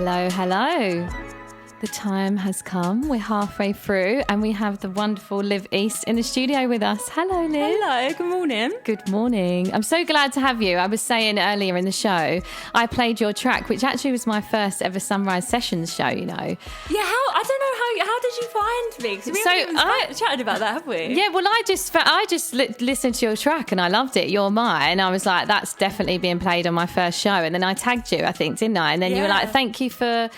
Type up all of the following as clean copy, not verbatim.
Hello, hello. The time has come. We're halfway through and we have the wonderful Liv East in the studio with us. Hello, Liv. Hello, good morning. Good morning. I'm so glad to have you. I was saying earlier in the show, I played your track, which actually was my first ever Sunrise Sessions show, you know. Yeah, I don't know how did you find me? Because we haven't even chatted about that, have we? Yeah, well, I just listened to your track and I loved it. You're Mine. I was like, that's definitely being played on my first show. And then I tagged you, I think, didn't I? And then you were like, thank you for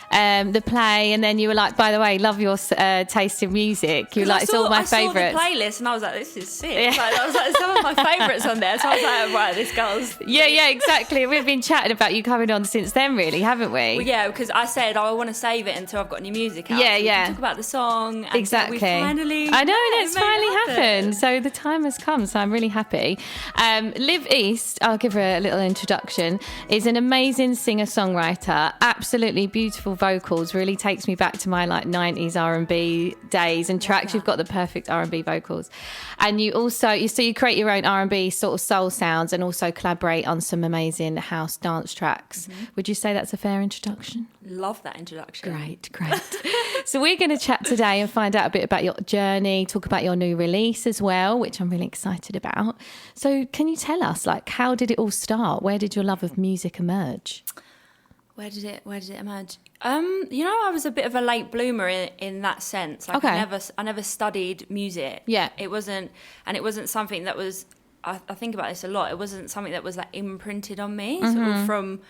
the play, and then you were like, by the way, love your taste in music. You were like, it's all my favourites. I saw the playlist and I was like, this is sick. Yeah. I was like, some of my favourites on there. So I was like, right, this girl's... Yeah, exactly. We've been chatting about you coming on since then, really, haven't we? Well, yeah, because I said, I want to save it until I've got new music out. Yeah, so yeah. we can talk about the song. And exactly. So we finally... I know, it's finally happened. So the time has come, so I'm really happy. Liv East, I'll give her a little introduction, is an amazing singer-songwriter, absolutely beautiful vocals, really takes me back to my like 90s R&B days and tracks. You've got the perfect R&B vocals, and you also you create your own R&B sort of soul sounds and also collaborate on some amazing house dance tracks. Would you say that's a fair introduction? Love that introduction. Great. So we're going to chat today and find out a bit about your journey, talk about your new release as well, which I'm really excited about. So can you tell us, like, how did it all start? Where did your love of music emerge? Where did it emerge? I was a bit of a late bloomer in that sense. Like, okay. I never studied music. Yeah. It wasn't something that was, I think about this a lot, it wasn't something that was like imprinted on me sort of from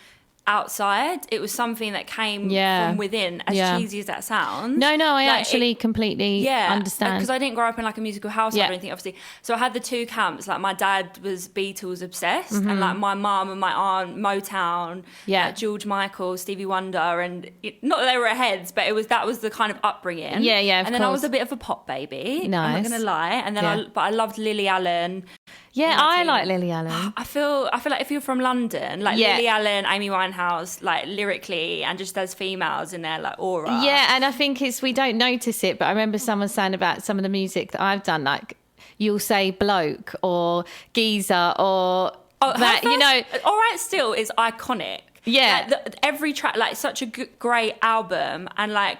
outside. It was something that came from within, as cheesy as that sounds. No, I actually completely understand. Because I didn't grow up in like a musical household or anything, obviously. So I had the two camps. Like, my dad was Beatles obsessed, and like my mum and my aunt, Motown, like George Michael, Stevie Wonder, and not that they were aheads, but that was the kind of upbringing. Yeah, and then I was a bit of a pop baby. Nice. I'm not gonna lie. And then I loved Lily Allen. Yeah, I like Lily Allen. I feel like if you're from London, like Lily Allen, Amy Winehouse, like lyrically and just as females in their like aura. Yeah, and I think we don't notice it, but I remember someone saying about some of the music that I've done, like you'll say bloke or geezer or that, you know. All Right Still is iconic. Yeah. Like every track, like such a great album, and like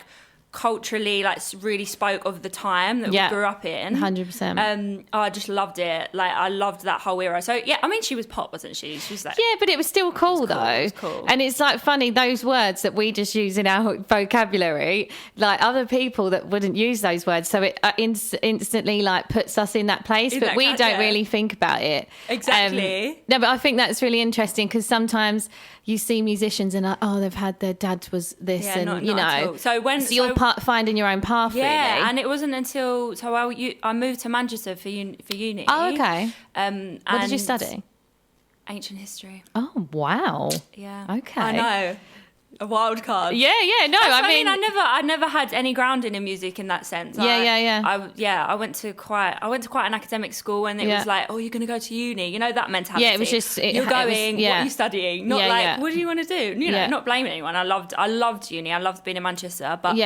culturally like really spoke of the time that we grew up in. 100%. I just loved it. Like, I loved that whole era. So yeah, I mean, she was pop, wasn't she? She was like, yeah, but it was still cool though. It was cool. And it's like funny, those words that we just use in our vocabulary, like other people that wouldn't use those words, so it instantly like puts us in that place, but we don't really think about it. Exactly. No, but I think that's really interesting, because sometimes you see musicians and like, they've had their dad was this, and not you know. at all. So you're finding your own path, really. Yeah, and it wasn't until I moved to Manchester for uni. Oh, okay. What did you study? Ancient history. Oh, wow. Yeah. Okay. I know. A wild card. Yeah. No, I mean, I never had any grounding in music in that sense. I went to quite an academic school, and it was like, oh, you're going to go to uni, you know, that mentality. Yeah, it was just you're going. What are you studying? Not what do you want to do? You know, not blaming anyone. I loved uni. I loved being in Manchester, but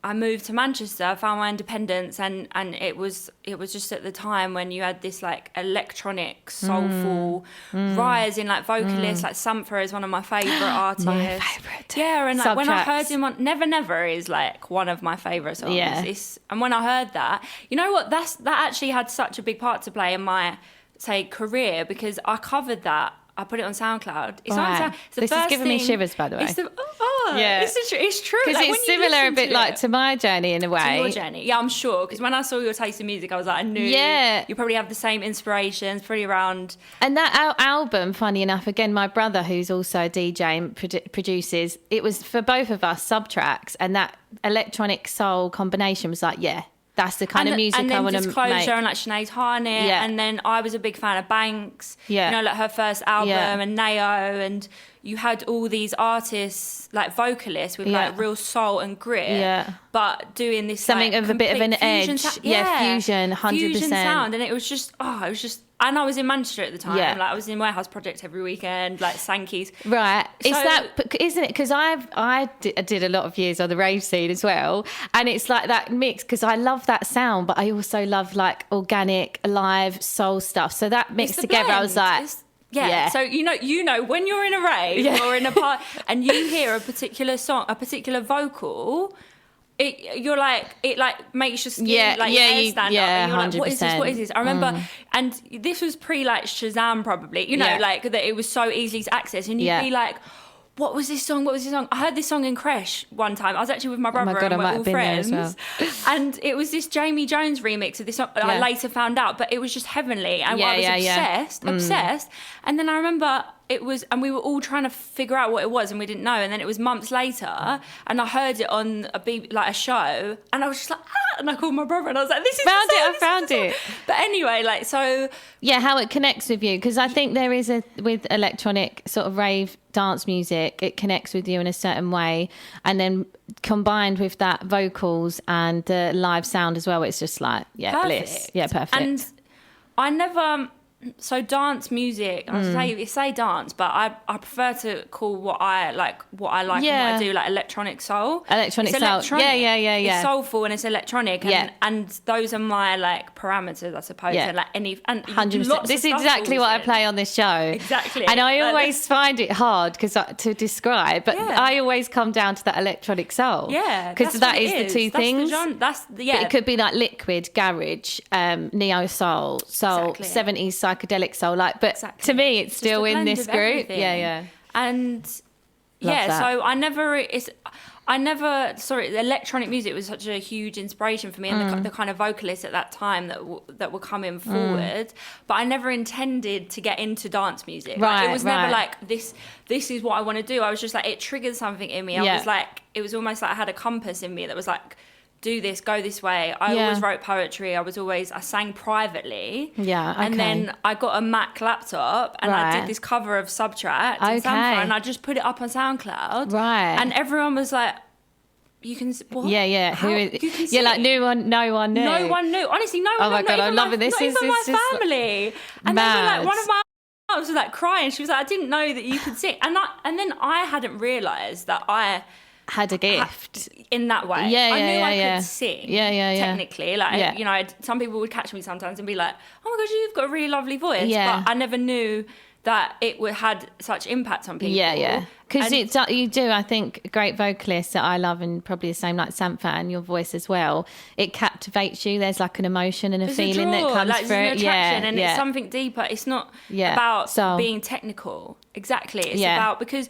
I moved to Manchester, found my independence, and it was just at the time when you had this like electronic, soulful rise in like vocalists. Like Sampha is one of my favourite artists. My favourite. Yeah, and like when I heard him on Never Never is like one of my favourite songs. Yeah. And when I heard that, you know what, that actually had such a big part to play in my, say, career, because I covered that. I put it on SoundCloud. It's on this is giving me shivers, by the way. It's true. Because like, it's similar a bit like to my journey in a way. To your journey. Yeah, I'm sure. Because when I saw your taste in music, I was like, I knew you probably have the same inspirations, pretty around. And that album, funny enough, again, my brother, who's also a DJ and produces, it was for both of us sub-tracks, and that electronic soul combination was like, that's the kind of music I want to make. And then Disclosure and like Sinead Harnett. Yeah. And then I was a big fan of Banks. Yeah. You know, like her first album and Nao. And you had all these artists, like vocalists with like real soul and grit. Yeah. But doing this something like, of a bit of an edge. Fusion, 100%. Fusion sound. And it was just, and I was in Manchester at the time. Like, I was in Warehouse Project every weekend, like Sankey's. Right. Isn't it? Because I did a lot of years on the rave scene as well. And it's like that mix, because I love that sound, but I also love like organic, live soul stuff. So that mixed together, blend. I was like, Yeah. So you know when you're in a rave or in a part and you hear a particular song, a particular vocal, it makes your skin stand up, and you're 100%. Like, what is this? I remember, and this was pre like Shazam probably, like that it was so easy to access, and you'd be like, what was this song? I heard this song in Creche one time. I was actually with my brother and we're all friends. And it was this Jamie Jones remix of this song. I later found out, but it was just heavenly. And I was obsessed. And then I remember it was, and we were all trying to figure out what it was, and we didn't know. And then it was months later, and I heard it on a show, and I was just like, and I called my brother, and I was like, this is I found it. But anyway, like, so how it connects with you, because I think there is with electronic sort of rave dance music, it connects with you in a certain way, and then combined with that vocals and the live sound as well, it's just like bliss. Perfect. And I never. So dance music, I say dance, but I prefer to call what I like and what I do like electronic soul. Electronic soul. Yeah. It's soulful and it's electronic, and those are my like parameters, I suppose. And like 100%. This is exactly what I play on this show. Exactly. And I always find it hard to describe, but I always come down to that electronic soul. Yeah, because that is the two things. But it could be like liquid, garage, neo soul, 70s psychedelic soul, to me it's still in this group. And so the electronic music was such a huge inspiration for me, and the kind of vocalists at that time that were coming forward, but I never intended to get into dance music. It was never like this is what I want to do. I was just like, it triggered something in me. I was like, it was almost like I had a compass in me that was like, do this, go this way. I always wrote poetry. I sang privately. Yeah, okay. And then I got a Mac laptop and I did this cover of Subtract in SoundCloud, and I just put it up on SoundCloud. Right. And everyone was like, you can, what? Yeah. How? You can sing? Like no one knew. No one knew. Honestly, no one knew. Oh my God, I'm loving this. Not even my family. And then like one of my aunts was like crying. She was like, I didn't know that you could sing. And then I hadn't realised that I had a gift in that way. I knew I could sing. Technically, some people would catch me sometimes and be like, "Oh my God, you've got a really lovely voice." Yeah. But I never knew that it had such impact on people. Because you do. I think great vocalists that I love, and probably the same like Sampha and your voice as well. It captivates you. There's like an emotion and a feeling that comes through. There's an attraction, and it's something deeper. It's not about being technical. Exactly. It's about because.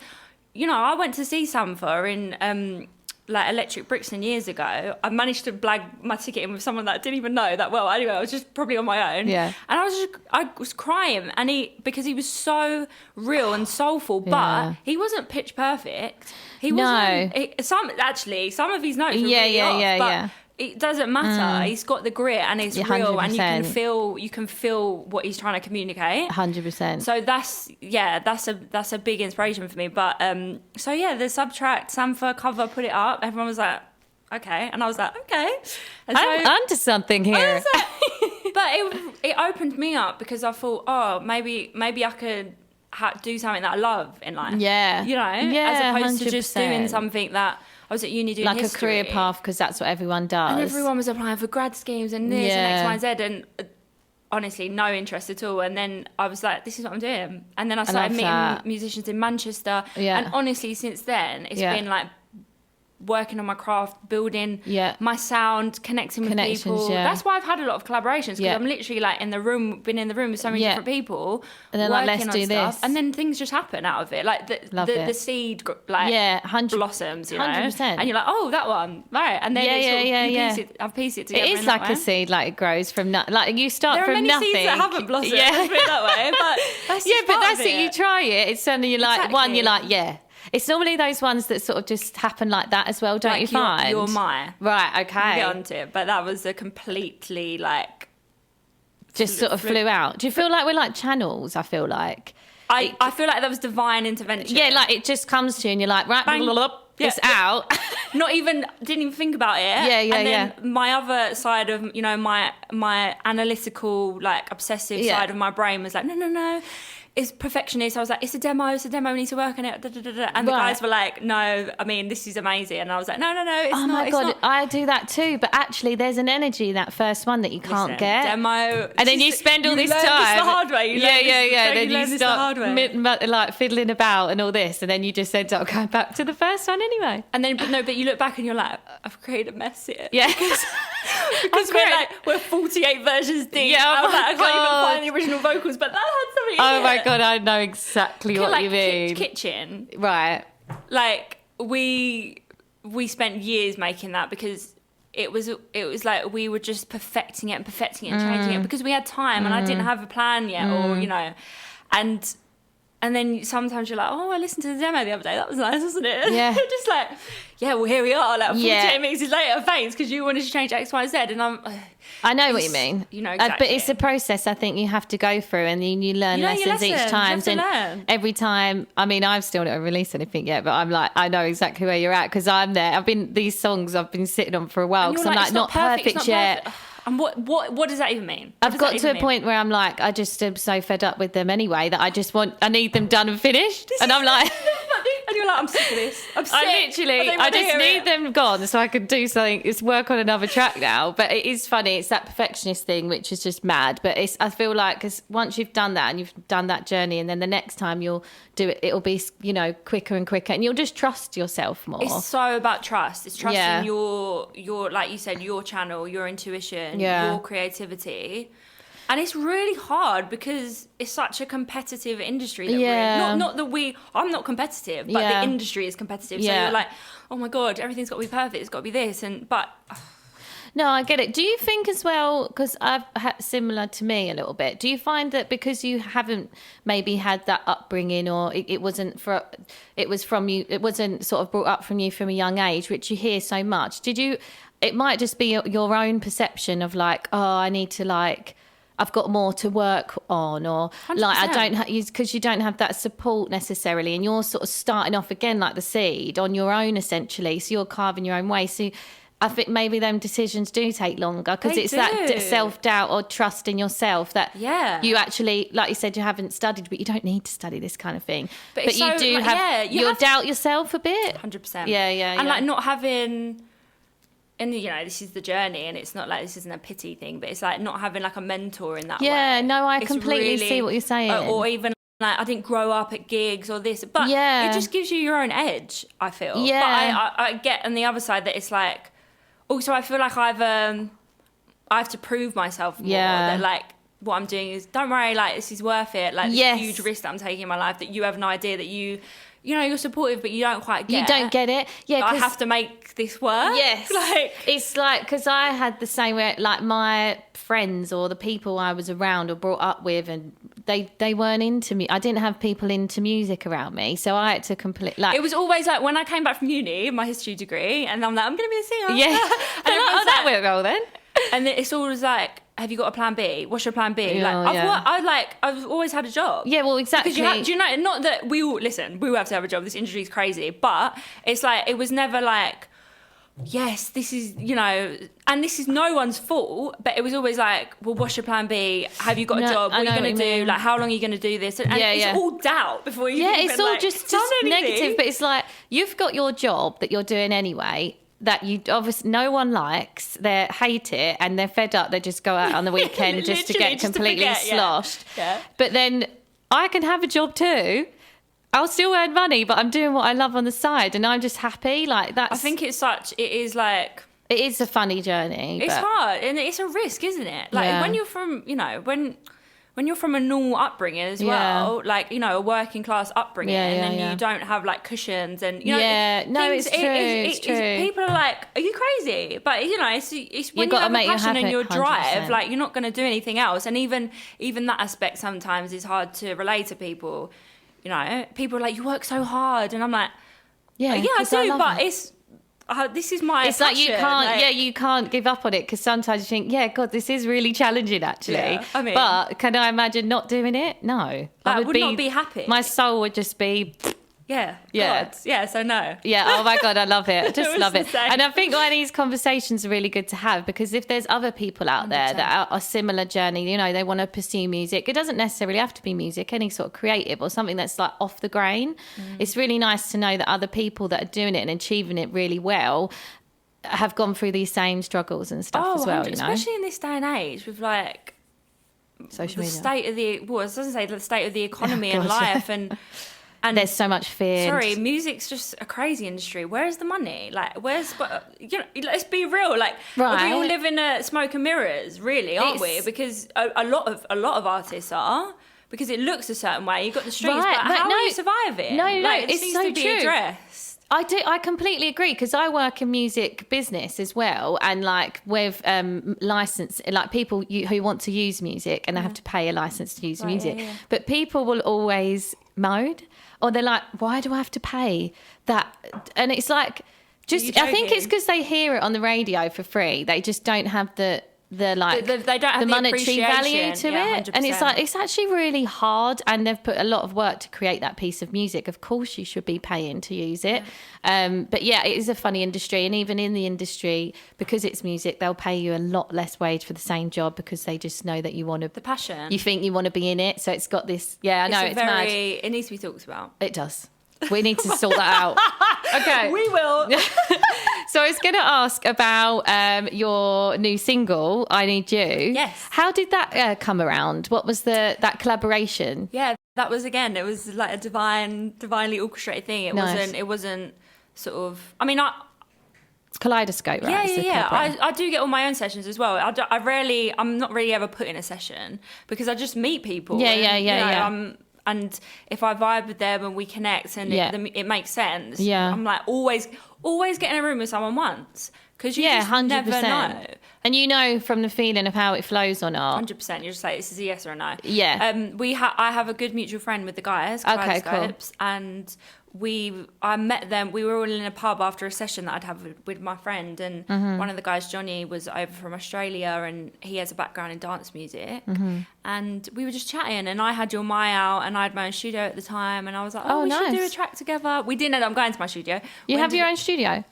I went to see Sampha in Electric Brixton years ago. I managed to blag my ticket in with someone that I didn't even know that well. Anyway, I was just probably on my own. Yeah. And I was crying, and because he was so real and soulful, but he wasn't pitch perfect. He wasn't. Some of his notes were really off, but it doesn't matter. He's got the grit, and it's 100%. Real, and you can feel what he's trying to communicate. 100%. So that's a big inspiration for me. But the Subtract Sampha cover, put it up. Everyone was like, okay, and I was like, okay. And I'm onto something here. But it opened me up because I thought, oh, maybe I could do something that I love in life. Yeah, as opposed 100%. To just doing something that. I was at uni doing like history. A career path, because that's what everyone does. And everyone was applying for grad schemes and this and X, Y, and Z, and honestly, no interest at all. And then I was like, this is what I'm doing. And then I started meeting musicians in Manchester. Yeah. And honestly, since then, it's been like working on my craft, building my sound, connecting with people. Yeah. That's why I've had a lot of collaborations, because I'm literally like been in the room with so many different people, and then working like, let's do stuff, this, and then things just happen out of it. Like the seed blossoms, 100%. And you're like, oh, that one, right? And then I've pieced it together. It is like a seed, like it grows from like you start from nothing. There are many seeds that haven't blossomed. Let's put it that way, but that's it. You try it. It's suddenly you're like one. You're like It's normally those ones that sort of just happen like that as well, don't like you find? You're my. Right, okay. We'll get onto it, but that was a completely like... Just sort of flew out. Do you feel like we're like channels, I feel like? I feel like that was divine intervention. Yeah, like it just comes to you and you're like, right, it's out. Didn't even think about it. And then my other side of, my analytical, like obsessive side of my brain was like, no. is perfectionist. I was like, it's a demo, we need to work on it. And the guys were like, no, I mean, this is amazing. And I was like, no, it's not. Oh my God, I do that too. But actually, there's an energy in that first one that you can't get. Demo. And then you spend all this time. This the hard way. Then you start like fiddling about and all this. And then you just end up going back to the first one anyway. And then, but you look back and you're like, I've created a mess here. Yeah. Because we're 48 versions deep. Yeah, I can't even find the original vocals, but that had something in Oh my God, I know exactly what you mean. Kitchen. Right. Like, we spent years making that because it was like we were just perfecting it and changing it because we had time and I didn't have a plan yet or, and then sometimes you're like, oh, I listened to the demo the other day. That was nice, wasn't it? Yeah. Just like, yeah, well, here we are. Like 48 mixes later, thanks, because you wanted to change X, Y, Z. And I know what you mean. You know exactly. But it's a process I think you have to go through and then you learn lessons each time. And every time, I mean, I've still not released anything yet, but I'm like, I know exactly where you're at because I'm there. These songs I've been sitting on for a while because I'm like, not perfect yet. Perfect. And what does that even mean? I've got to a point where I'm like, I just am so fed up with them anyway that I need them done and finished. And I'm like... And you're like, I'm sick of this. I'm sick. I just need them gone so I can do something. It's work on another track now. But it is funny. It's that perfectionist thing, which is just mad. But I feel like because once you've done that and you've done that journey, and then the next time you'll do it, it'll be quicker and quicker, and you'll just trust yourself more. It's so about trust. It's trusting your like you said, your channel, your intuition, your creativity. And it's really hard because it's such a competitive industry that we're in. Not that I'm not competitive, but the industry is competitive. So you're like, oh my God, everything's got to be perfect. It's got to be this. No, I get it. Do you think as well, because I've had similar to me a little bit, do you find that because you haven't maybe had that upbringing or it wasn't from you, it wasn't sort of brought up from you from a young age, which you hear so much, it might just be your own perception of like, oh, I need to like... I've got more to work on, or 100%. like I don't because you don't have that support necessarily, and you're sort of starting off again like the seed on your own essentially. So you're carving your own way. So I think maybe them decisions do take longer because it's that self-doubt or trust in yourself that you actually, like you said, you haven't studied, but you don't need to study this kind of thing. But you do you'll doubt yourself a bit. 100%. Yeah. And like not having. And, this is the journey, and it's not like this isn't a pity thing, but it's like not having like a mentor in that way. Yeah, no, I completely see what you're saying. Or even like I didn't grow up at gigs or this, but it just gives you your own edge, I feel. Yeah. But I get on the other side that it's like, also I feel like I have to prove myself more. That like what I'm doing is, don't worry, like this is worth it. Like this huge risk that I'm taking in my life that you have no idea that you're supportive, but you don't quite get. You don't get it. Yeah, I have to make this work. Yes, it's like because I had the same way. Like my friends or the people I was around or brought up with, and they weren't into me. I didn't have people into music around me, so I had to completely. Like it was always like when I came back from uni, my history degree, and I'm like, I'm going to be a singer. Yeah, and that went well then. And then it's always like, have you got a plan B? What's your plan B? I've always had a job. Yeah, well, exactly. Because do you know, not that we all have to have a job. This industry is crazy, but it's like it was never like, yes, this is and this is no one's fault. But it was always like, well, what's your plan B? Have you got a job? What are you going to do? Like, how long are you going to do this? And it's all doubt before you. Yeah, it's all just negative. But it's like you've got your job that you're doing anyway. That you obviously no one likes, they hate it, and they're fed up. They just go out on the weekend just to get completely sloshed. Yeah. But then I can have a job too. I'll still earn money, but I'm doing what I love on the side, and I'm just happy. Like that's. I think it is a funny journey. It's hard, and it's a risk, isn't it? Like when you're from, when you're from a normal upbringing as well, like, a working class upbringing, and then you don't have like cushions and, it's true. People are like, are you crazy? But, it's when you have a passion and your drive, 100%. Like you're not going to do anything else. And even that aspect sometimes is hard to relate to people. People are like, you work so hard. And I'm like, I do, but it's... this is my. It's passion. Like you can't give up on it because sometimes you think, God, this is really challenging actually. Yeah, I mean, but can I imagine not doing it? No, I would not be happy. My soul would just be. Yeah. Yeah. God. Yeah. So no. Yeah. Oh my God, I love it. I just love it. Insane. And I think why these conversations are really good to have, because if there's other people out 100%. there that are a similar journey, you know, they want to pursue music. It doesn't necessarily have to be music, any sort of creative or something that's like off the grain. It's really nice to know that other people that are doing it and achieving it really well have gone through these same struggles and stuff as well, you know? Especially in this day and age with like social media. I was going to say the state of the economy and life and there's so much fear. Sorry, music's just a crazy industry. Where's the money? Like, you know, let's be real. Like, we all live in smoke and mirrors, really, aren't we? Because a lot of artists are, because it looks a certain way. You've got the streets, but how will you survive it? No, like, it it's needs so to be true. addressed. I completely agree, because I work in music business as well, and like with license, like people who want to use music and they have to pay a license to use music. Yeah. But people will always moan, or they're like, why do I have to pay that? And it's like, I think it's because they hear it on the radio for free. They just don't have the they don't have the monetary value to it. 100%. And it's like, it's actually really hard, and they've put a lot of work to create that piece of music. Of course you should be paying to use it. But yeah, it is a funny industry, and even in the industry, because it's music, they'll pay you a lot less wage for the same job, because they just know that you want to, the passion, you think you want to be in it. So it's got this, I know it's mad. It needs to be talked about. It does. We need to sort that out. Okay. We will. So I was going to ask about your new single, I Need You. Yes. How did that come around? What was that collaboration? Yeah, that was, again, it was like a divinely orchestrated thing. It wasn't sort of, I mean, it's Kaleidoscope, right? Yeah. I do get all my own sessions as well. I'm not really ever put in a session, because I just meet people. Yeah. And if I vibe with them and we connect and it makes sense, I'm like always get in a room with someone once, because you just 100%. Never know. And you know from the feeling of how it flows or not. 100%. You're just like, this is a yes or a no. Yeah. I have a good mutual friend with the guys, okay, cool. And I met them. We were all in a pub after a session that I'd have with my friend, and one of the guys, Johnny, was over from Australia, and he has a background in dance music, and we were just chatting, and I had Your My out, and I had my own studio at the time, and I was like, we should do a track together. We didn't end up going to my studio. You have your own studio?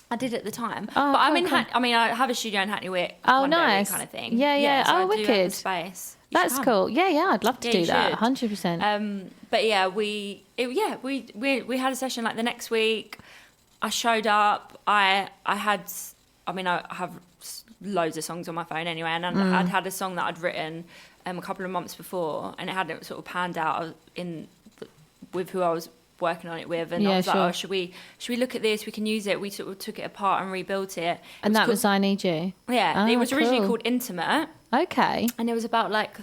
I did at the time, but cool, I'm in. I have a studio in Hackney Wick. Oh, nice, kind of thing. Yeah. So wicked. I do have the space. That's cool. Yeah, I'd love to do that. 100%. But yeah, we had a session like the next week. I showed up. I have loads of songs on my phone anyway, and I'd had a song that I'd written a couple of months before, and it hadn't sort of panned out with who I was working on it with, and I was like, should we look at this? We can use it. We sort of took it apart and rebuilt it. And that was I Need You. Yeah, it was originally called Intimate. Okay. And it was about like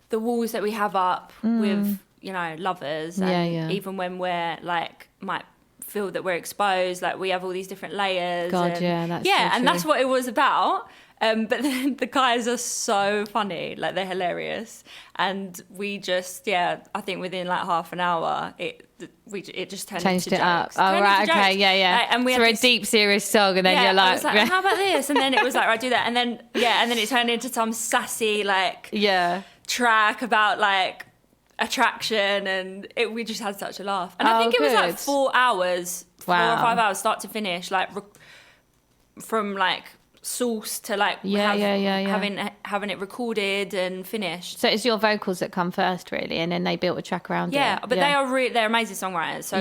the walls that we have up with, you know, lovers, and even when we're like might feel that we're exposed, like we have all these different layers. God, that's so and true. That's what it was about. But then the guys are so funny, like they're hilarious, and we just I think within like half an hour it just changed it up. Oh right, okay, yeah. And we had a deep serious song, and then you're like, I was like, how about this? And then it was like, right, do that, and then it turned into some sassy like track about like attraction, and we just had such a laugh. And I think it was like 4 hours, 4 or 5 hours, start to finish, like from like source to like having it recorded and finished. So it's your vocals that come first, really, and then they built a track around it. But they're amazing songwriters, so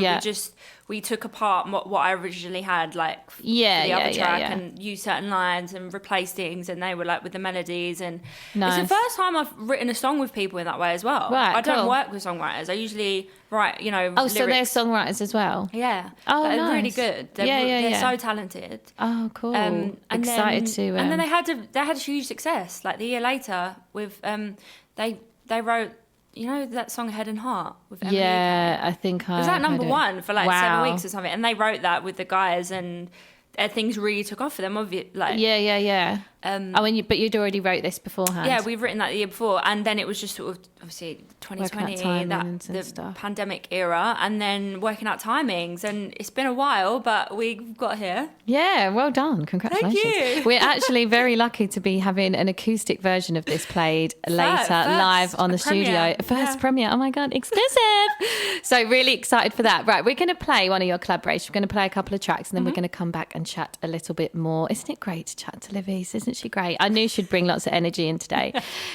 we took apart what I originally had, like for the other track, and used certain lines and replaced things, and they were like with the melodies. And it's the first time I've written a song with people in that way as well. Right, I don't work with songwriters. I usually write, lyrics. So they're songwriters as well. Yeah. Oh, they're really good. They're so talented. Oh, cool. Excited to. And then they had a huge success. Like the year later, with they wrote, you know, that song Head and Heart with Emily. Yeah, I think it was like number one for like 7 weeks or something, and they wrote that with the guys, and things really took off for them. But you'd already wrote this beforehand. Yeah, we've written that the year before, and then it was just sort of obviously 2020, the pandemic era, and then working out timings, and it's been a while, but we've got here. Yeah, well done, congratulations. Thank you. We're actually very lucky to be having an acoustic version of this played later live on the studio. First premiere. Oh my god, exclusive! So really excited for that. Right, we're going to play one of your collaborations. We're going to play a couple of tracks, and then we're going to come back and chat a little bit more. Isn't it great to chat to Liv East? Isn't she great? I knew she'd bring lots of energy in today.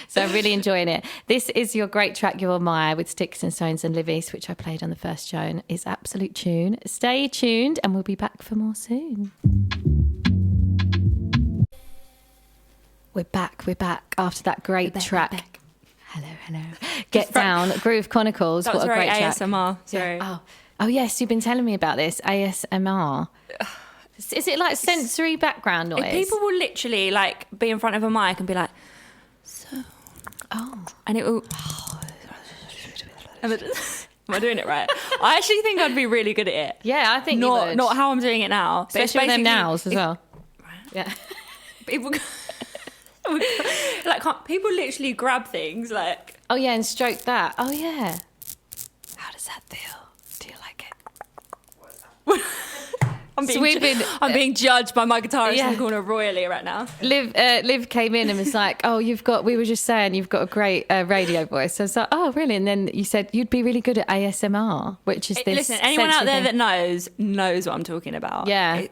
So I'm really enjoying it. This is your great track, You're Maya, with Sticks and Stones and Liv East, which I played on the first show, and is absolute tune. Stay tuned and we'll be back for more soon. We're back after that great track. Hello. Get Down, Groove Chronicles. That was what a great ASMR. Track. Sorry. Yeah. Oh yes, you've been telling me about this ASMR. Is it like sensory background noise? People will literally like be in front of a mic and be like, and it will. Am I doing it right? I actually think I'd be really good at it. Yeah, I think you would. Not how I'm doing it now. Especially with them nows as well. Yeah. People people literally grab things like. Oh yeah, and stroke that. Oh yeah. How does that feel? Do you like it? I'm being judged by my guitarist in the corner royally right now. Liv came in and was like, "Oh, we were just saying you've got a great radio voice." So I was like, "Oh, really?" And then you said you'd be really good at ASMR, which is this. Listen, anyone out there that knows what I'm talking about. Yeah,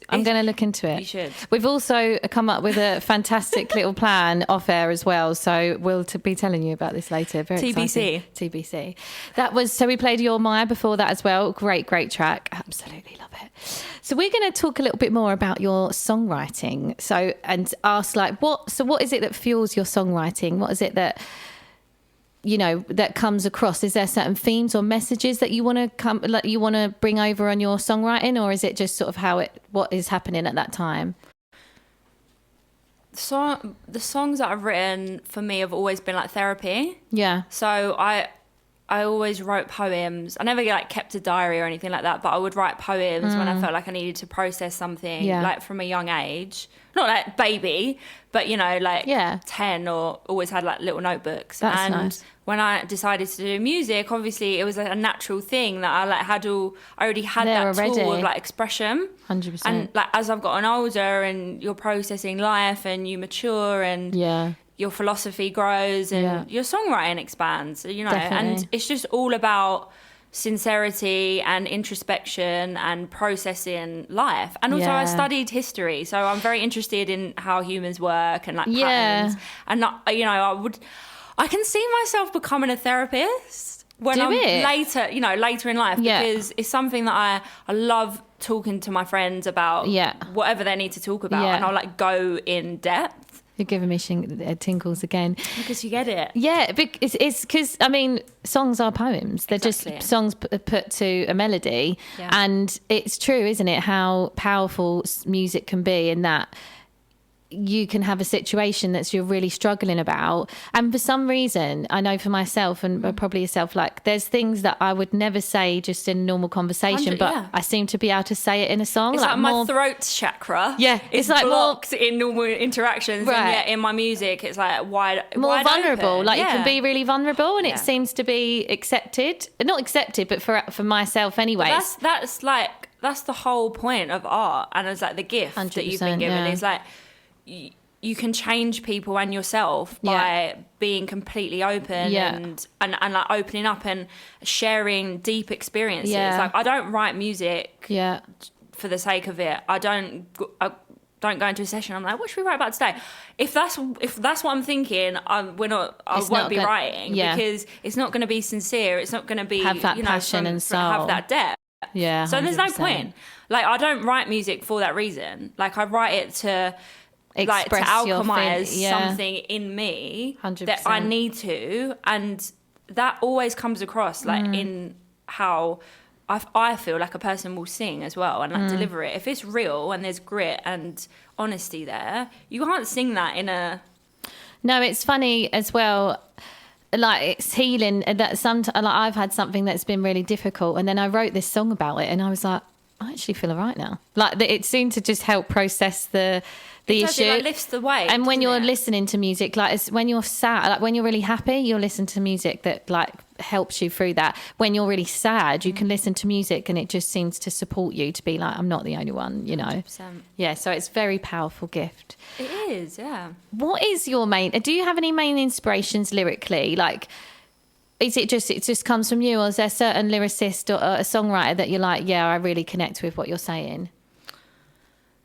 I'm going to look into it. You should. We've also come up with a fantastic little plan off air as well, so we'll be telling you about this later. Very exciting. TBC. That was so we played Your Maya before that as well. Great track. Absolutely love it. So we're going to talk a little bit more about your songwriting. So and ask what is it that fuels your songwriting? What is it that that comes across? Is there certain themes or messages that you want to bring over on your songwriting, or is it just sort of what is happening at that time? The songs that I've written for me have always been like therapy. Yeah. So I always wrote poems. I never kept a diary or anything like that, but I would write poems when I felt like I needed to process something, like from a young age. Not like baby, but 10, or always had like little notebooks. That's nice. When I decided to do music, obviously it was a natural thing that I already had that tool of like expression. 100%. And like as I've gotten older and you're processing life and you mature and your philosophy grows and your songwriting expands, Definitely. And it's just all about sincerity and introspection and processing life. And also I studied history, so I'm very interested in how humans work and patterns. And I can see myself becoming a therapist when later in life, because it's something that I love talking to my friends about whatever they need to talk about, and I'll go in depth. You're giving me tingles again. Because you get it. Yeah, it's because, songs are poems. They're just songs put to a melody. Yeah. And it's true, isn't it, how powerful music can be in that you can have a situation that you're really struggling about, and for some reason, I know for myself and probably yourself, there's things that I would never say just in normal conversation, but I seem to be able to say it in a song. It's like my throat chakra. Yeah, it's like blocked in normal interactions, and yet in my music, it's like wide, more vulnerable. Open. You can be really vulnerable, and it seems to be not accepted, but for myself anyway. That's the whole point of art, and it's like the gift that you've been given is like. You can change people and yourself by being completely open and like opening up and sharing deep experiences. Like I don't write music for the sake of it. I don't go into a session. I'm like, what should we write about today? If that's what I'm thinking, I won't be writing because it's not going to be sincere. It's not going to be have that passion and soul. Have that depth. Yeah. 100%. So there's no point. I don't write music for that reason. I write it to. Express to alchemize something in me 100%. That I need to, and that always comes across in how I feel like a person will sing as well and deliver it. If it's real and there's grit and honesty there, you can't sing that in a. No, it's funny as well. It's healing that sometimes. I've had something that's been really difficult, and then I wrote this song about it, and I was like, I actually feel all right now. Like it seemed to just help process the issue. It lifts the weight. And when you're listening to music, like when you're sad, like when you're really happy, you'll listen to music that like helps you through that. When you're really sad, you can listen to music and it just seems to support you to be like, I'm not the only one, you know. 100%. Yeah, so it's a very powerful gift. It is, yeah. What is your do you have any main inspirations lyrically? Like, it just comes from you, or is there a certain lyricist or a songwriter that you're like, yeah, I really connect with what you're saying?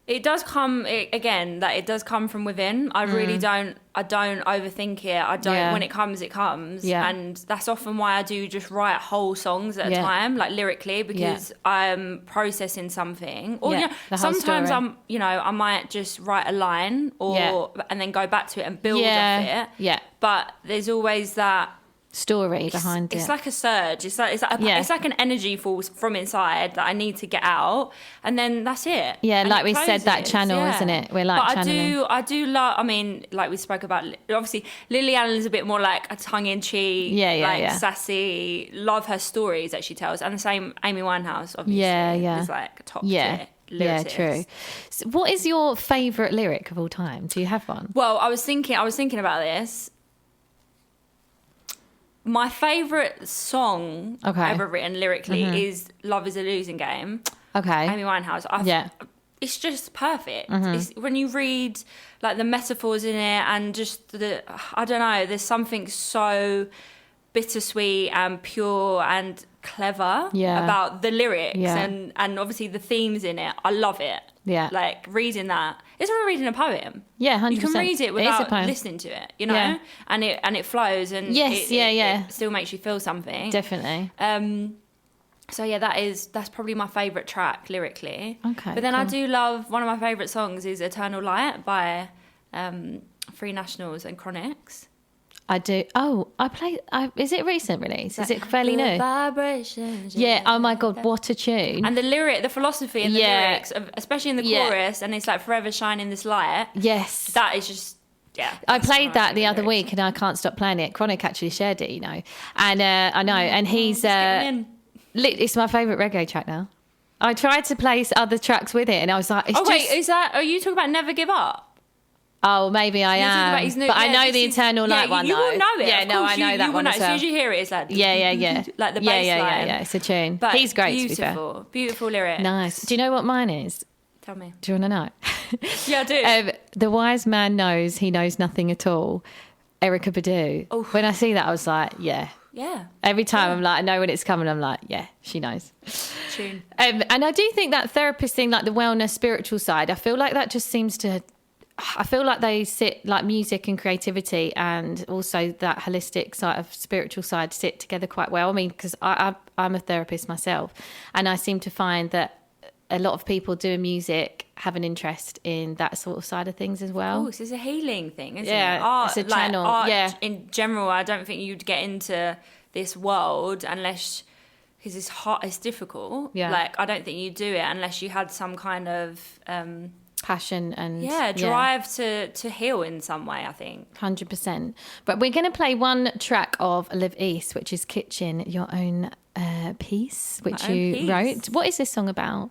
It does come it does come from within. I really don't overthink it. When it comes, it comes. Yeah. And that's often why I do just write whole songs at a time, like lyrically, because I'm processing something. Or sometimes I might just write a line and then go back to it and build off it. Yeah. But there's always that story behind it. It's like a surge. It's like an energy force from inside that I need to get out, and then that's it. Yeah, and like we said, that channel, isn't it? We're like channeling. I do love. I mean, like we spoke about. Obviously, Lily Allen's a bit more like a tongue-in-cheek, sassy. Love her stories that she tells, and the same Amy Winehouse. Obviously, is like top tier. Lyricist. Yeah, true. So what is your favourite lyric of all time? Do you have one? Well, I was thinking about this. My favourite song ever written lyrically is Love is a Losing Game. Okay. Amy Winehouse. It's just perfect. It's, when you read like the metaphors in it and just I don't know, there's something so bittersweet and pure and clever about the lyrics and obviously the themes in it. I love it. Yeah. Like reading that. It's like reading a poem. Yeah, 100%. You can read it without listening to it, you know? Yeah. And it flows and it still makes you feel something. Definitely. So yeah, that's probably my favourite track lyrically. Okay. But then I do love, one of my favourite songs is Eternal Light by Free Nationals and Chronics. I do. Oh, is it recent release? Is it fairly new? Vibrations. Yeah. Oh my God, what a tune! And the philosophy in the lyrics, especially in the chorus, and it's like forever shining this light. Yes. That is just. Yeah, I played that the other week and I can't stop playing it. Chronic actually shared it, you know, and I know, and he's it's my favourite reggae track now. I tried to place other tracks with it, and I was like, are you talking about Never Give Up? Oh, maybe I am. But I know the Eternal Light one, though. You will know it. Yeah, no, I know that one as well. As soon as you hear it, it's like... Yeah. Like the bass line. Yeah, it's a tune. But he's great, to be fair. Beautiful lyrics. Nice. Do you know what mine is? Tell me. Do you want to know? Yeah, I do. The wise man knows he knows nothing at all. Erykah Badu. Oof. When I see that, I was like, yeah. Yeah. Every time I'm like, I know when it's coming, I'm like, yeah, she knows. Tune. And I do think that therapist thing, like the wellness, spiritual side, I feel like that just seems to... I feel like they sit, like music and creativity and also that holistic side of spiritual side sit together quite well. I mean, because I'm a therapist myself, and I seem to find that a lot of people doing music have an interest in that sort of side of things as well. Of course, it's a healing thing, isn't it? Art, it's a channel. Art in general, I don't think you'd get into this world unless... because it's difficult. Yeah. Like, I don't think you'd do it unless you had some kind of... passion and drive to heal in some way, I think. 100%. But we're going to play one track of Liv East, which is Kitchen, your own piece, which you wrote. What is this song about?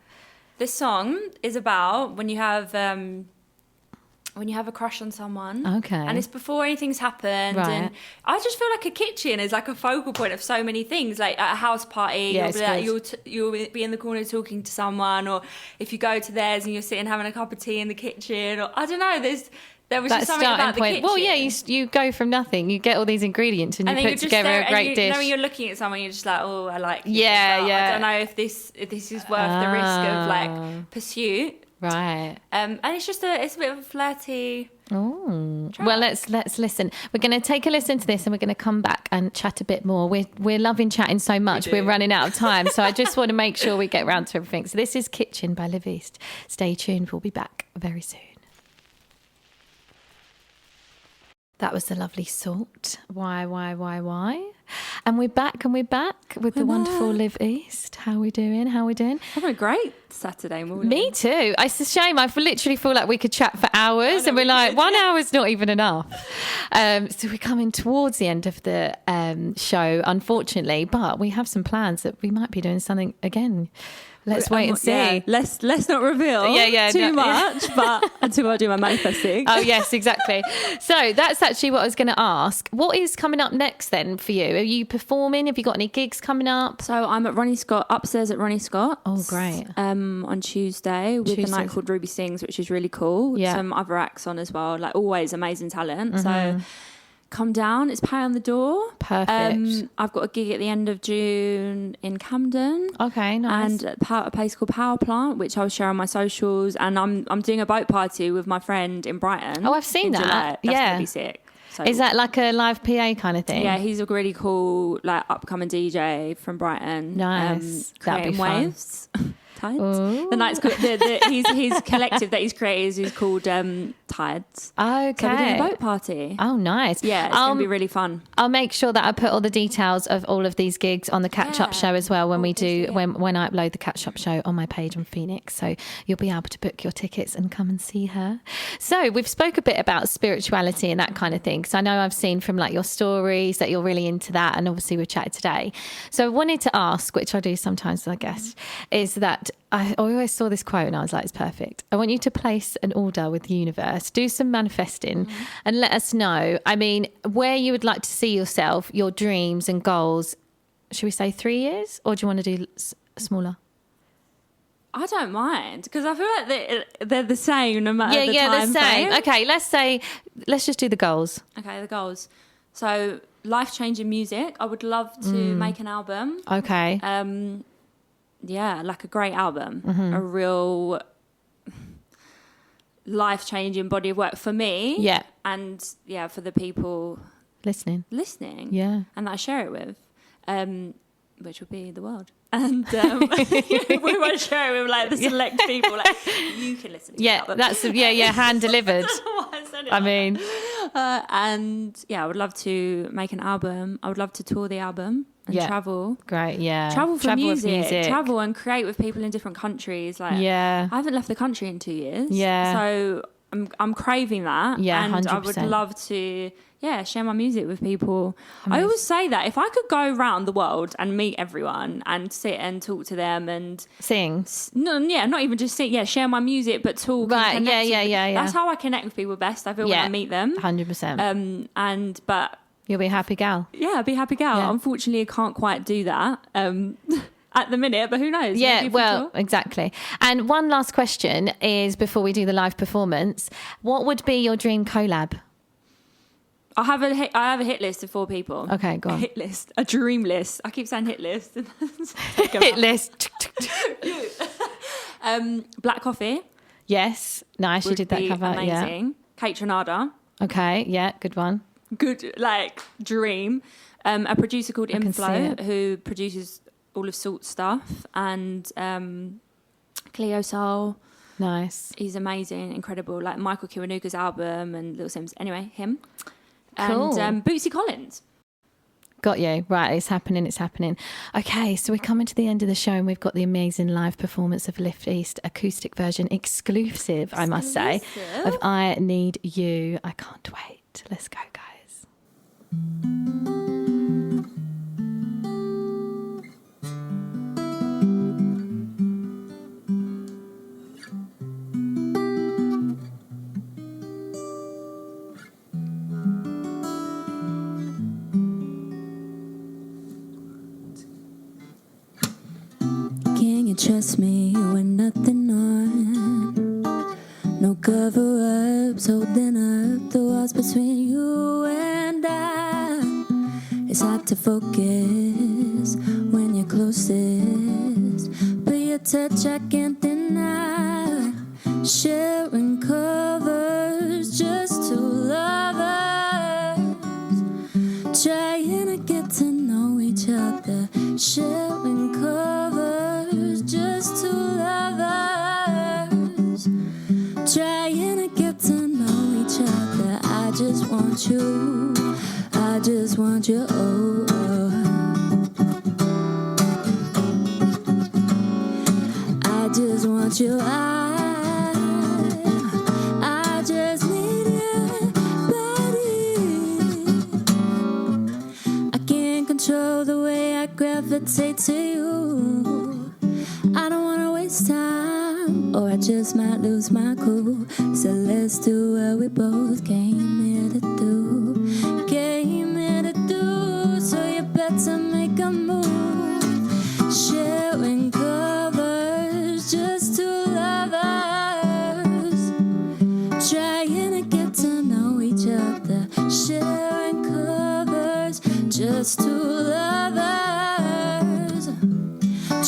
This song is about when you have a crush on someone. Okay. And it's before anything's happened. Right. And I just feel like a kitchen is like a focal point of so many things. Like at a house party, you'll be in the corner talking to someone, or if you go to theirs and you're sitting having a cup of tea in the kitchen, or I don't know, there was just something about the kitchen. Well, yeah, you go from nothing. You get all these ingredients and you put together a great dish. You know, when you're looking at someone, you're just like, oh, I like this. Yeah. I don't know if this is worth the risk of like pursuit. Right. And it's a bit of a flirty track. Well, let's listen. We're going to take a listen to this and we're going to come back and chat a bit more. We're loving chatting so much. We're running out of time. So I just want to make sure we get round to everything. So this is Kitchen by Liv East. Stay tuned. We'll be back very soon. That was the lovely Salt. Why? And we're back with the wonderful Liv East. How are we doing? Having a great Saturday morning. Me too. It's a shame. I literally feel like we could chat for hours, and we're like, 1 hour is not even enough. So we're coming towards the end of the show, unfortunately, but we have some plans that we might be doing something again. Let's wait and see. Yeah, let's not reveal too much, but until I do my manifesting. Oh, yes, exactly. So that's actually what I was going to ask. What is coming up next then for you? Are you performing? Have you got any gigs coming up? So I'm at Ronnie Scott, upstairs at Ronnie Scott. Oh, great. On Tuesday with a night called Ruby Sings, which is really cool. Yeah. Some other acts on as well, like always amazing talent. Mm-hmm. So come down, it's pay on the door. Perfect. I've got a gig at the end of June in Camden. Okay, nice. And a place called Power Plant, which I'll share on my socials. And I'm doing a boat party with my friend in Brighton. Oh, I've seen that. July. That's gonna be sick. So, is that like a live PA kind of thing? Yeah, he's a really cool like upcoming DJ from Brighton. Nice. Creating waves. Tides. The night's called, his collective that he's created is called Tides. Okay. So we're doing a boat party. Oh, nice. Yeah, it's going to be really fun. I'll make sure that I put all the details of all of these gigs on the catch-up show as well when when I upload the catch-up show on my page on Phoenix. So you'll be able to book your tickets and come and see her. So we've spoke a bit about spirituality and that kind of thing. So I know I've seen from like your stories that you're really into that, and obviously we've chatted today. So I wanted to ask, which I do sometimes, I guess, is that I always saw this quote and I was like, it's perfect. I want you to place an order with the universe, do some manifesting and let us know, I mean, where you would like to see yourself, your dreams and goals. Should we say 3 years, or do you want to do smaller? I don't mind, because I feel like they're the same no matter the time they're the same. frame. Okay, let's just do the goals. Okay, the goals. So life-changing music. I would love to make an album. Okay. Yeah, like a great album, Mm-hmm. a real life-changing body of work for me. Yeah. And yeah, for the people listening. Yeah. And that I share it with, which would be the world. And we won't share it with like the select people. Like, you can listen to the album. That's hand delivered. I mean, and yeah, I would love to make an album. I would love to tour the album and travel. Great, yeah. Travel for music. Travel and create with people in different countries. Like, I haven't left the country in 2 years. Yeah. So I'm craving that. Yeah, and 100%. I would love to share my music with people. I always say that if I could go around the world and meet everyone and sit and talk to them and sing. No, not even just sing. Yeah, share my music, but talk. Right. Yeah. That's how I connect with people best. I feel when I meet them. 100%. But you'll be a happy gal. Yeah, I'll be a happy gal. Yeah. Unfortunately, I can't quite do that at the minute, but who knows? Yeah, well, exactly. And one last question is, before we do the live performance, what would be your dream collab? I have a hit list of 4 people. Okay, go on. A hit list, a dream list. I keep saying hit list. Hit list. Black Coffee. Yes, nice. You did that cover. Amazing. Yeah. Kate Trinada. Okay, yeah, good one. Good, like dream. A producer called Inflow who produces all of Salt's stuff, and Cleo Soul. Nice. He's amazing, incredible. Like Michael Kiwanuka's album and Little Sims. Anyway, him. Cool. And Bootsy Collins. Got you. Right, it's happening. Okay, so we're coming to the end of the show and we've got the amazing live performance of Liv East, acoustic version, exclusive, I must say, of I Need You. I can't wait. Let's go, guys. Trust me when nothing on. No cover-ups holding up the walls between you and I. It's hard to focus when you're closest, but your touch I can't deny. Sharing covers, just two lovers, trying to get to know each other. Sharing covers, just two lovers, trying to get to know each other. I just want you, I just want you, oh, oh. want you. I just need your body. I can't control the way I gravitate to you. I don't wanna waste time, or I just might lose my cool. So let's do what we both came here to do. Came here to do. So you better make a move. Sharing covers, just two lovers, trying to get to know each other. Sharing covers, just two lovers,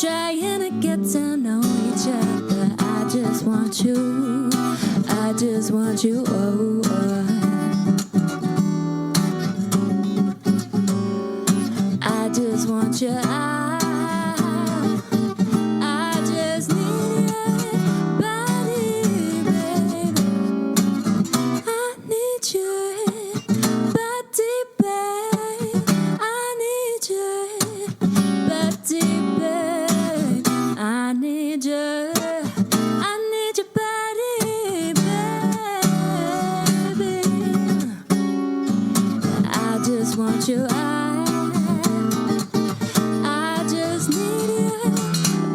trying to get to know each other. I just want you. I just want you. Oh, oh. I just want you. I just need your body, baby. I need your body, babe. I need your body, babe. I need your body, baby. I just want you. I just need your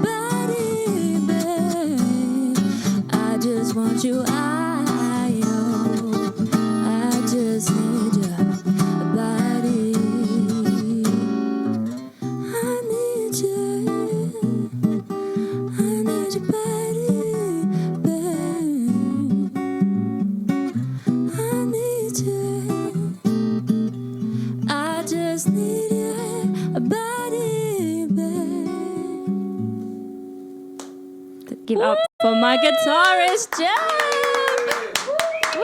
body, babe. I just want you. I just need your body. I need your body, babe. I need you. I just need your body, babe. Give up for my guitarist, Jem. Woo!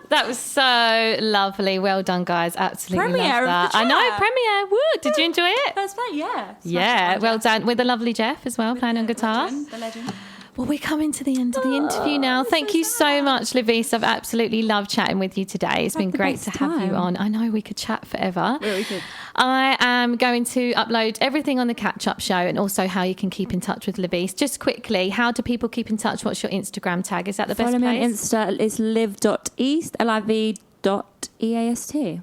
That was so lovely. Well done, guys. Absolutely Premiere love of the that. I know, track. premiere. Woo! Did you enjoy it? That's fine, yeah. Yeah, well done. With the lovely Jeff as well, playing on guitar. The legend. Well, we're coming to the end of the interview now. Thank you so much, Liv East. I've absolutely loved chatting with you today. It's been great to have you on. I know we could chat forever. Yeah, we could. I am going to upload everything on the catch-up show and also how you can keep in touch with Liv East. Just quickly, how do people keep in touch? What's your Instagram tag? Is that the best place? Follow me on Insta. It's liv.east, liv.east.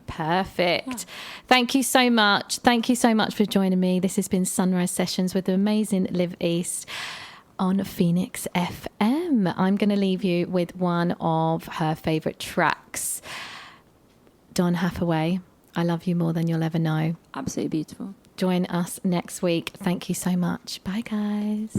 Perfect. Yeah. Thank you so much. Thank you so much for joining me. This has been Sunrise Sessions with the amazing Liv East on Phoenix FM. I'm going to leave you with one of her favourite tracks. Don Hathaway, I Love You More Than You'll Ever Know. Absolutely beautiful. Join us next week. Thank you so much. Bye, guys.